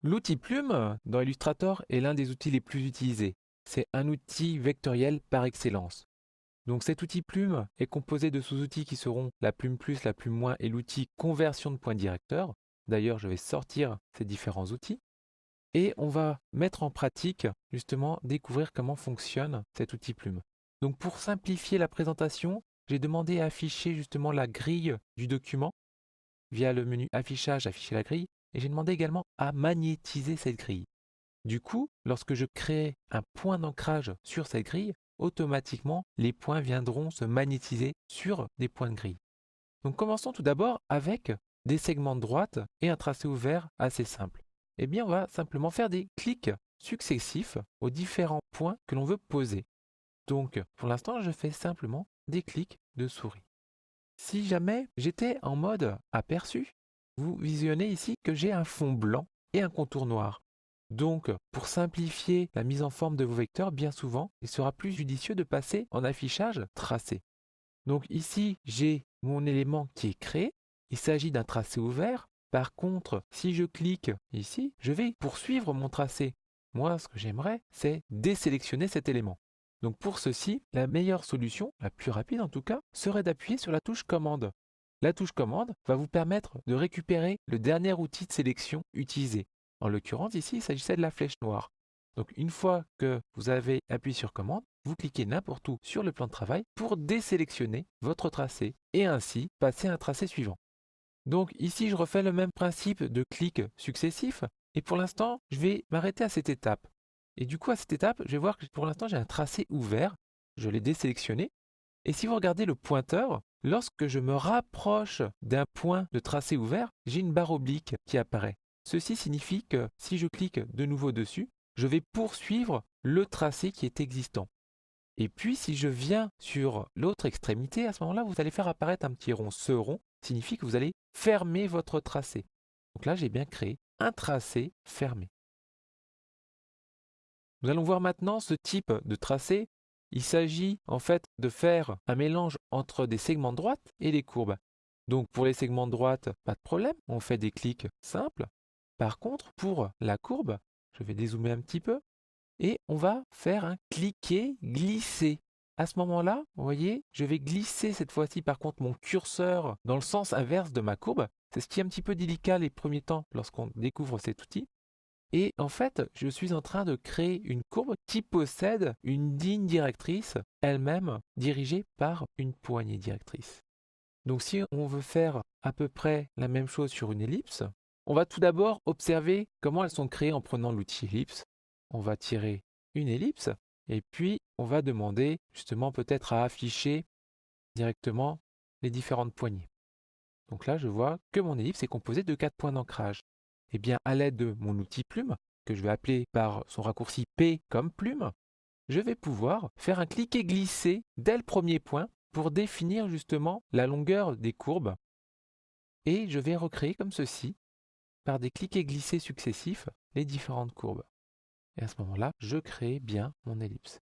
L'outil Plume dans Illustrator est l'un des outils les plus utilisés. C'est un outil vectoriel par excellence. Donc cet outil Plume est composé de sous-outils qui seront la plume plus, la plume moins et l'outil conversion de point directeur. D'ailleurs, je vais sortir ces différents outils. Et on va mettre en pratique, justement, découvrir comment fonctionne cet outil Plume. Donc pour simplifier la présentation, j'ai demandé à afficher justement la grille du document via le menu affichage, afficher la grille, et j'ai demandé également à magnétiser cette grille. Du coup, lorsque je crée un point d'ancrage sur cette grille, automatiquement, les points viendront se magnétiser sur des points de grille. Donc commençons tout d'abord avec des segments de droite et un tracé ouvert assez simple. Eh bien, on va simplement faire des clics successifs aux différents points que l'on veut poser. Donc, pour l'instant, je fais simplement des clics de souris. Si jamais j'étais en mode aperçu, vous visionnez ici que j'ai un fond blanc et un contour noir. Donc, pour simplifier la mise en forme de vos vecteurs, bien souvent, il sera plus judicieux de passer en affichage tracé. Donc ici, j'ai mon élément qui est créé. Il s'agit d'un tracé ouvert. Par contre, si je clique ici, je vais poursuivre mon tracé. Moi, ce que j'aimerais, c'est désélectionner cet élément. Donc pour ceci, la meilleure solution, la plus rapide en tout cas, serait d'appuyer sur la touche commande. La touche commande va vous permettre de récupérer le dernier outil de sélection utilisé. En l'occurrence, ici, il s'agissait de la flèche noire. Donc une fois que vous avez appuyé sur commande, vous cliquez n'importe où sur le plan de travail pour désélectionner votre tracé et ainsi passer à un tracé suivant. Donc ici, je refais le même principe de clics successifs et pour l'instant, je vais m'arrêter à cette étape. Et du coup, à cette étape, je vais voir que pour l'instant, j'ai un tracé ouvert. Je l'ai désélectionné. Et si vous regardez le pointeur, lorsque je me rapproche d'un point de tracé ouvert, j'ai une barre oblique qui apparaît. Ceci signifie que si je clique de nouveau dessus, je vais poursuivre le tracé qui est existant. Et puis, si je viens sur l'autre extrémité, à ce moment-là, vous allez faire apparaître un petit rond. Ce rond signifie que vous allez fermer votre tracé. Donc là, j'ai bien créé un tracé fermé. Nous allons voir maintenant ce type de tracé. Il s'agit en fait de faire un mélange entre des segments de droite et des courbes. Donc pour les segments de droite, pas de problème, on fait des clics simples. Par contre, pour la courbe, je vais dézoomer un petit peu, et on va faire un cliquer-glisser. À ce moment-là, vous voyez, je vais glisser cette fois-ci par contre mon curseur dans le sens inverse de ma courbe. C'est ce qui est un petit peu délicat les premiers temps lorsqu'on découvre cet outil. Et en fait, je suis en train de créer une courbe qui possède une ligne directrice, elle-même dirigée par une poignée directrice. Donc si on veut faire à peu près la même chose sur une ellipse, on va tout d'abord observer comment elles sont créées en prenant l'outil ellipse. On va tirer une ellipse et puis on va demander justement peut-être à afficher directement les différentes poignées. Donc là, je vois que mon ellipse est composée de 4 points d'ancrage. Eh bien, à l'aide de mon outil plume, que je vais appeler par son raccourci P comme plume, je vais pouvoir faire un cliquer-glisser dès le premier point pour définir justement la longueur des courbes. Et je vais recréer comme ceci, par des cliquer-glisser successifs, les différentes courbes. Et à ce moment-là, je crée bien mon ellipse.